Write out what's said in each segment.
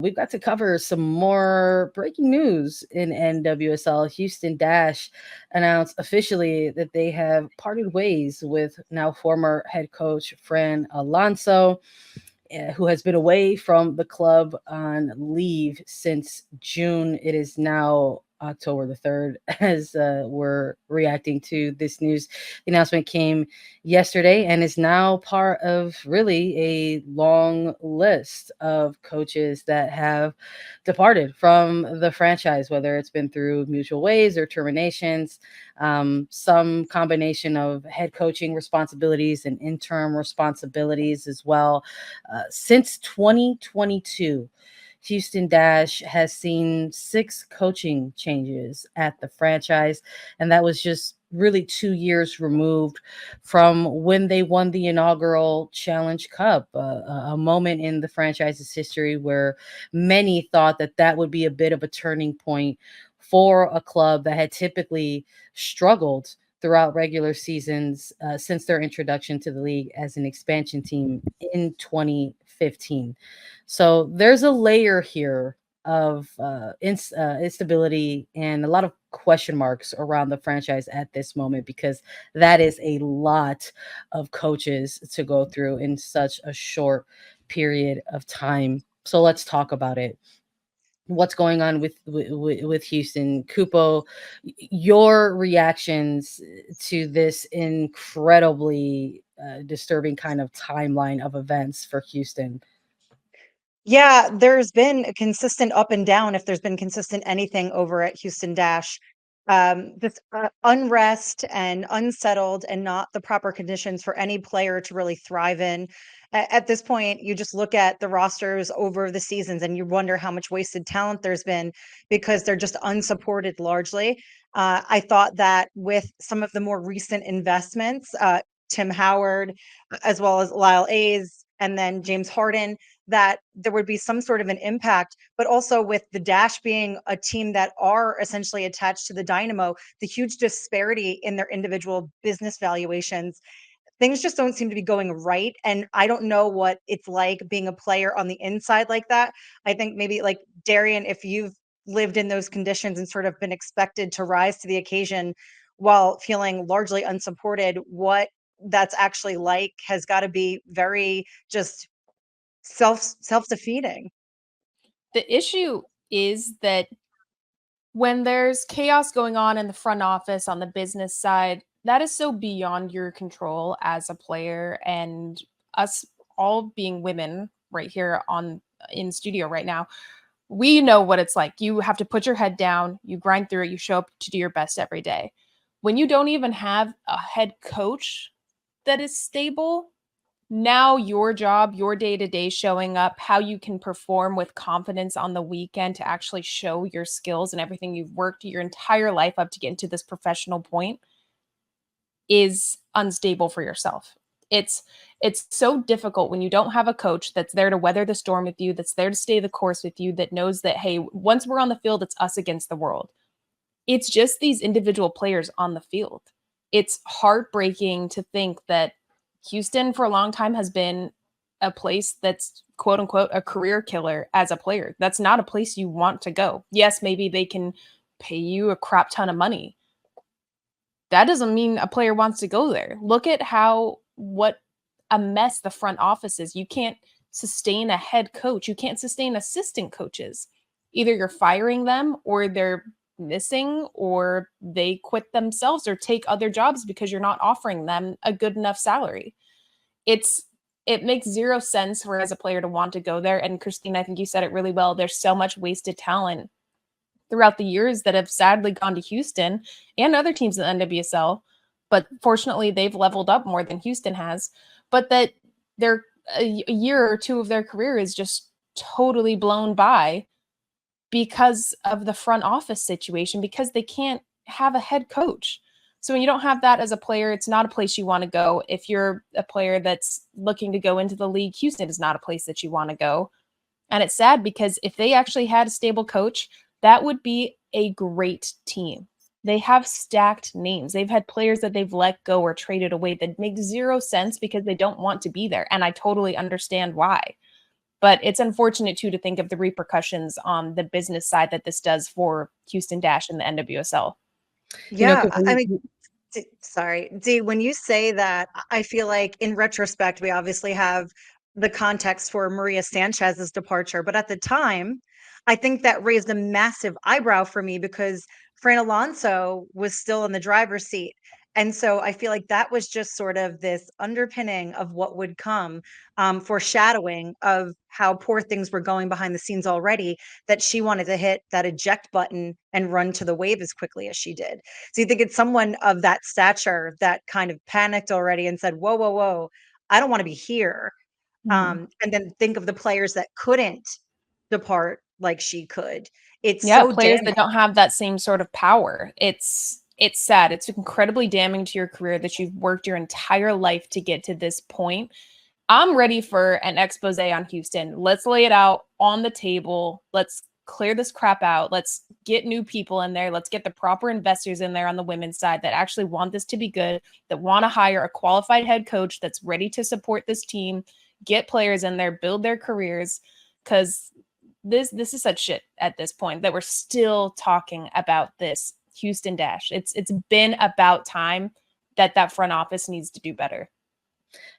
We've got to cover some more breaking news in NWSL. Houston Dash announced officially that they have parted ways with now former head coach Fran Alonso, who has been away from the club on leave since June. It is now October the 3rd as we're reacting to this news. The announcement came yesterday and is now part of really a long list of coaches that have departed from the franchise, whether it's been through mutual ways or terminations, some combination of head coaching responsibilities and interim responsibilities as well. Since 2022, Houston Dash has seen 6 coaching changes at the franchise, and that was just really 2 years removed from when they won the inaugural Challenge Cup, a moment in the franchise's history where many thought that that would be a bit of a turning point for a club that had typically struggled throughout regular seasons since their introduction to the league as an expansion team in 2015. So there's a layer here of instability and a lot of question marks around the franchise at this moment, because that is a lot of coaches to go through in such a short period of time. So let's talk about it. What's going on with Houston? Kupo, your reactions to this incredibly disturbing kind of timeline of events for Houston? Yeah, there's been a consistent up and down, if there's been consistent anything over at Houston Dash. This unrest and unsettled and not the proper conditions for any player to really thrive in. At this point, you just look at the rosters over the seasons and you wonder how much wasted talent there's been because they're just unsupported largely. I thought that with some of the more recent investments, Tim Howard, as well as Lyle A's, and then James Harden, that there would be some sort of an impact. But also with the Dash being a team that are essentially attached to the Dynamo, the huge disparity in their individual business valuations, things just don't seem to be going right. And I don't know what it's like being a player on the inside like that. I think maybe like Darian, if you've lived in those conditions and sort of been expected to rise to the occasion while feeling largely unsupported, what that's actually like has got to be very just self-defeating. The issue is that when there's chaos going on in the front office on the business side, that is so beyond your control as a player. And us all being women right here on in studio right now, we know what it's like. You have to put your head down, you grind through it, you show up to do your best every day. When you don't even have a head coach that is stable, now your job, your day-to-day showing up, how you can perform with confidence on the weekend to actually show your skills and everything you've worked your entire life up to get into this professional point is unstable for yourself. It's so difficult when you don't have a coach that's there to weather the storm with you, that's there to stay the course with you, that knows that, hey, once we're on the field, it's us against the world. It's just these individual players on the field. It's heartbreaking to think that Houston for a long time has been a place that's quote unquote a career killer as a player. That's not a place you want to go. Yes, maybe they can pay you a crap ton of money. That doesn't mean a player wants to go there. Look at what a mess the front office is. You can't sustain a head coach. You can't sustain assistant coaches. Either you're firing them or they're missing or they quit themselves or take other jobs because you're not offering them a good enough salary. It makes zero sense for as a player to want to go there. And Christine, I think you said it really well. There's so much wasted talent throughout the years that have sadly gone to Houston and other teams in the NWSL, but fortunately they've leveled up more than Houston has. But that their a year or two of their career is just totally blown by because of the front office situation, because they can't have a head coach. So when you don't have that as a player, it's not a place you want to go. If you're a player that's looking to go into the league, Houston is not a place that you want to go. And it's sad because if they actually had a stable coach, that would be a great team. They have stacked names. They've had players that they've let go or traded away that make zero sense because they don't want to be there. And I totally understand why. But it's unfortunate too to think of the repercussions on the business side that this does for Houston Dash and the NWSL. Yeah, I Cooper, mean, sorry, Dee, when you say that, I feel like in retrospect, we obviously have the context for Maria Sanchez's departure. But at the time, I think that raised a massive eyebrow for me because Fran Alonso was still in the driver's seat. And so I feel like that was just sort of this underpinning of what would come, foreshadowing of how poor things were going behind the scenes already, that she wanted to hit that eject button and run to the wave as quickly as she did. So you think it's someone of that stature that kind of panicked already and said, whoa, whoa, whoa, I don't want to be here. Mhm. And then think of the players that couldn't depart like she could. It's Yeah, so players damning. that don't have that same sort of power. It's sad. It's incredibly damning to your career that you've worked your entire life to get to this point. I'm ready for an expose on Houston. Let's lay it out on the table. Let's clear this crap out. Let's get new people in there. Let's get the proper investors in there on the women's side that actually want this to be good, that want to hire a qualified head coach that's ready to support this team, get players in there, build their careers. Because this is such shit at this point that we're still talking about this Houston Dash. It's been about time that front office needs to do better.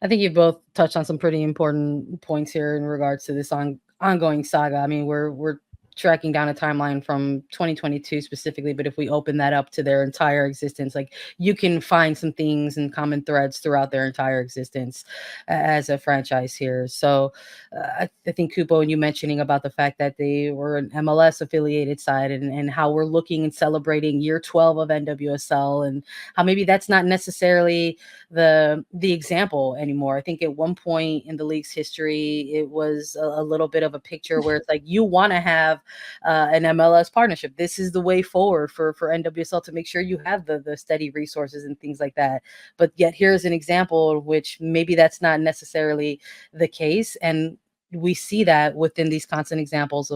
I think you both touched on some pretty important points here in regards to this ongoing saga. I mean, we're tracking down a timeline from 2022 specifically, but if we open that up to their entire existence, like you can find some things and common threads throughout their entire existence as a franchise here. So I think Kupo and you mentioning about the fact that they were an MLS affiliated side and how we're looking and celebrating year 12 of NWSL and how maybe that's not necessarily the example anymore. I think at one point in the league's history, it was a little bit of a picture where it's like you want to have an MLS partnership. This is the way forward for NWSL to make sure you have the steady resources and things like that. But yet here's an example in which maybe that's not necessarily the case, and we see that within these constant examples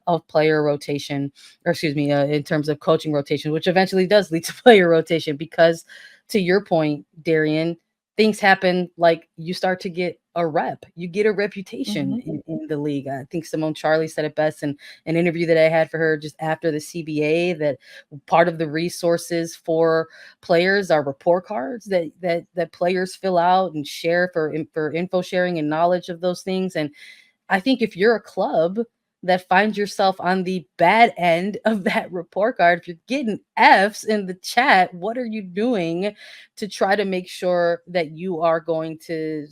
of player rotation, or excuse me, in terms of coaching rotation, which eventually does lead to player rotation because to your point, Darian, things happen like you start to get a rep. You get a reputation Mm-hmm. in the league. I think Simone Charlie said it best in an interview that I had for her just after the CBA that part of the resources for players are report cards that players fill out and share for info sharing and knowledge of those things. And I think if you're a club that finds yourself on the bad end of that report card, if you're getting F's in the chat, what are you doing to try to make sure that you are going to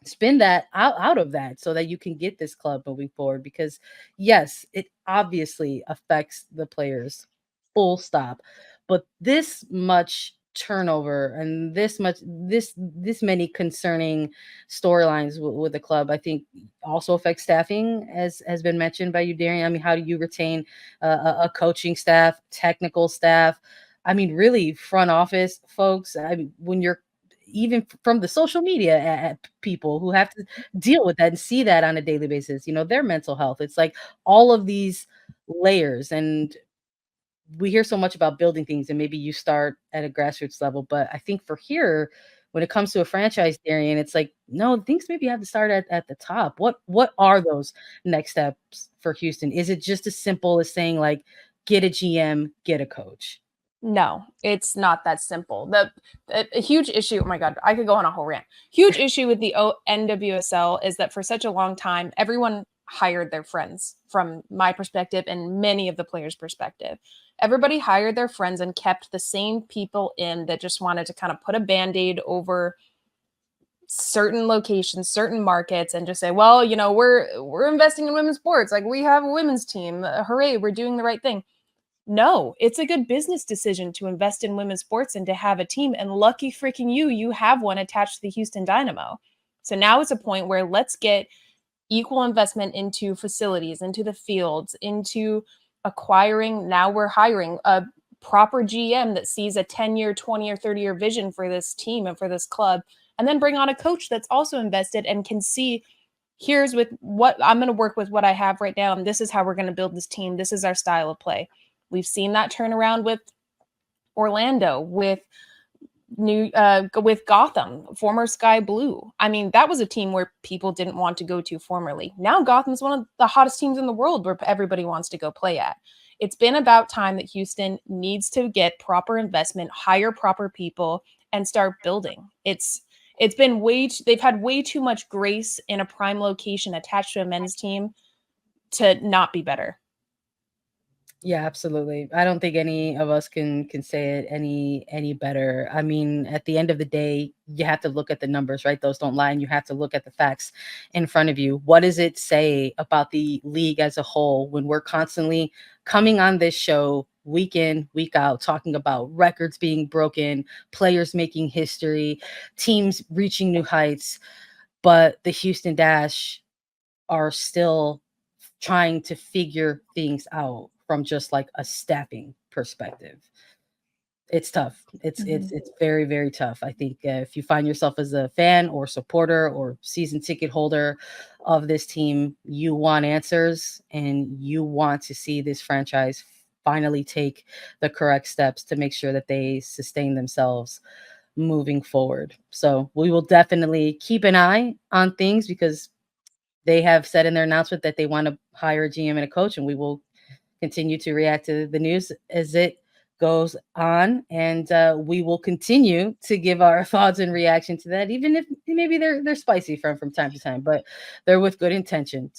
spin that out of that so that you can get this club moving forward? Because yes, it obviously affects the players, full stop. But this much turnover and this many concerning storylines with the club, I think also affects staffing, as has been mentioned by you, Darian. I mean, how do you retain a coaching staff, technical staff? I mean, really, front office folks. I mean, when you're even from the social media people who have to deal with that and see that on a daily basis, their mental health. It's like all of these layers, and we hear so much about building things, and maybe you start at a grassroots level, but I think for here, when it comes to a franchise, Darian, it's like, no, things maybe have to start at the top. What are those next steps for Houston? Is it just as simple as saying like, get a GM, get a coach? No, it's not that simple. A huge issue. Oh my God, I could go on a whole rant. Huge issue with the NWSL is that for such a long time, everyone hired their friends. From my perspective and many of the players' perspective, everybody hired their friends and kept the same people in that just wanted to kind of put a band-aid over certain locations, certain markets, and just say, well, we're investing in women's sports. Like we have a women's team. Hooray, we're doing the right thing. No, it's a good business decision to invest in women's sports and to have a team. And lucky freaking you have one attached to the Houston Dynamo. So now it's a point where let's get equal investment into facilities, into the fields, into acquiring. Now we're hiring a proper GM that sees a 10-year, 20 or 30-year vision for this team and for this club. And then bring on a coach that's also invested and can see, here's with what I'm going to work with what I have right now. And this is how we're going to build this team. This is our style of play. We've seen that turnaround with Orlando, with with Gotham, former Sky Blue. I mean, that was a team where people didn't want to go to formerly. Now Gotham's one of the hottest teams in the world where everybody wants to go play at. It's been about time that Houston needs to get proper investment, hire proper people, and start building. It's been they've had way too much grace in a prime location attached to a men's team to not be better. Yeah, absolutely. I don't think any of us can say it any better. I mean, at the end of the day, you have to look at the numbers, right? Those don't lie, and you have to look at the facts in front of you. What does it say about the league as a whole when we're constantly coming on this show week in, week out, talking about records being broken, players making history, teams reaching new heights, but the Houston Dash are still trying to figure things out from just like a staffing perspective. It's tough. It's very, very tough. I think if you find yourself as a fan or supporter or season ticket holder of this team, you want answers and you want to see this franchise finally take the correct steps to make sure that they sustain themselves moving forward. So we will definitely keep an eye on things because they have said in their announcement that they want to hire a GM and a coach, and we will continue to react to the news as it goes on, and we will continue to give our thoughts and reaction to that, even if maybe they're spicy from time to time, but they're with good intentions.